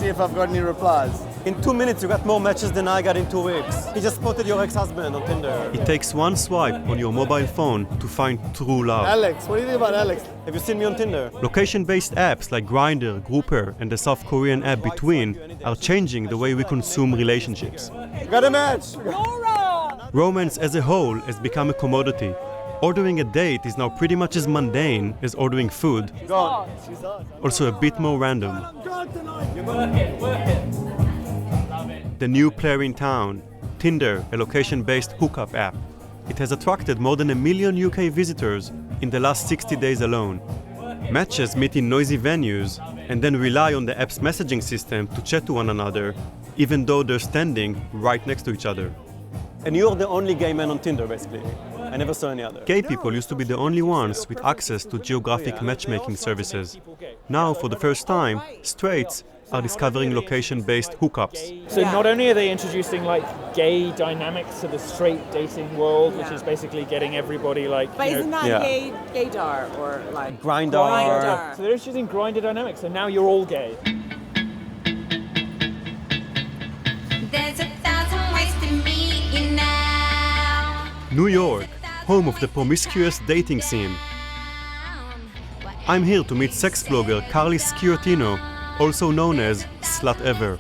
see if I've got any replies. In 2 minutes, you got more matches than I got in 2 weeks. He just spotted your ex-husband on Tinder. It takes one swipe on your mobile phone to find true love. Alex, what do you think about Alex? Have you seen me on Tinder? Location-based apps like Grindr, Grouper, and the South Korean app Between are changing the way we consume relationships. Got a match! Romance as a whole has become a commodity. Ordering a date is now pretty much as mundane as ordering food. Gone. Also a bit more random. The new player in town, Tinder, a location-based hookup app. It has attracted more than 1 million UK visitors in the last 60 days alone. Matches meet in noisy venues and then rely on the app's messaging system to chat to one another, even though they're standing right next to each other. And you're the only gay man on Tinder, basically. I never saw any other. Gay people used to be the only ones with access to geographic matchmaking services. Now, for the first time, straights are discovering location-based hookups. So not only are they introducing like gay dynamics to the straight dating world, which is basically getting everybody like. But isn't that gaydar or like Grindr. So they're introducing Grindr dynamics, so now you're all gay. There's 1,000 ways to meet you now. New York, home of the promiscuous dating scene. I'm here to meet sex blogger Carly Sciortino, also known as Slut Ever.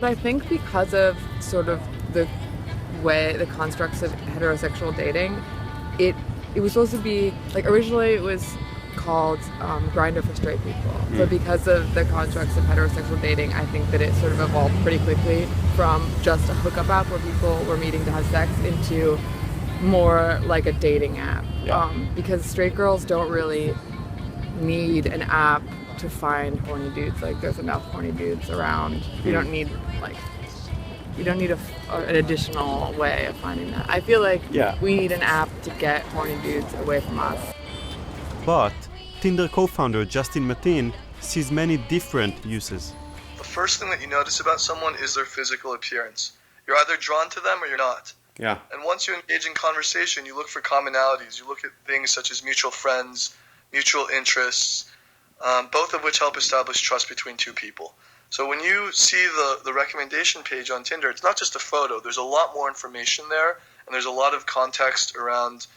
I think because of sort of the way, the constructs of heterosexual dating, it was supposed to be, like originally it was called Grindr for straight people. But because of the constructs of heterosexual dating, I think that it sort of evolved pretty quickly from just a hookup app where people were meeting to have sex into more like a dating app. Because straight girls don't really need an app to find horny dudes. Like there's enough horny dudes around. You don't need an additional way of finding that. I feel like we need an app to get horny dudes away from us. But Tinder co-founder Justin Matin sees many different uses. The first thing that you notice about someone is their physical appearance. You're either drawn to them or you're not. Yeah. And once you engage in conversation, you look for commonalities. You look at things such as mutual friends, mutual interests, both of which help establish trust between two people. So when you see the recommendation page on Tinder, it's not just a photo. There's a lot more information there, and there's a lot of context around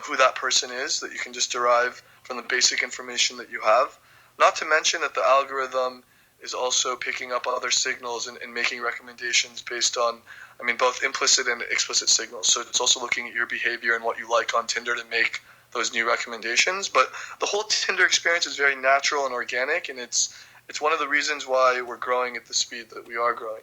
who that person is that you can just derive from the basic information that you have. Not to mention that the algorithm is also picking up other signals and making recommendations based on, both implicit and explicit signals. So it's also looking at your behavior and what you like on Tinder to make those new recommendations. But the whole Tinder experience is very natural and organic, and it's one of the reasons why we're growing at the speed that we are growing.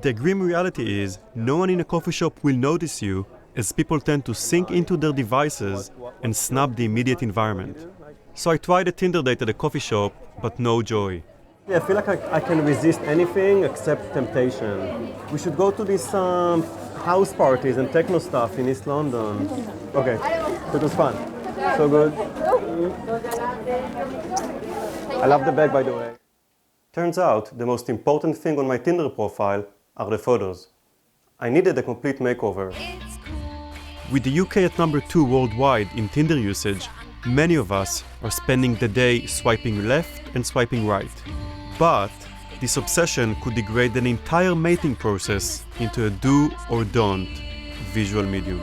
The grim reality is no one in a coffee shop will notice you, as people tend to sink into their devices and snub the immediate environment. So I tried a Tinder date at a coffee shop, but no joy. I feel like I can resist anything except temptation. We should go to these house parties and techno stuff in East London. Okay, it was fun. So good. I love the bag, by the way. Turns out the most important thing on my Tinder profile are the photos. I needed a complete makeover. With the UK at number 2 worldwide in Tinder usage, many of us are spending the day swiping left and swiping right. But this obsession could degrade an entire mating process into a do or don't visual medium.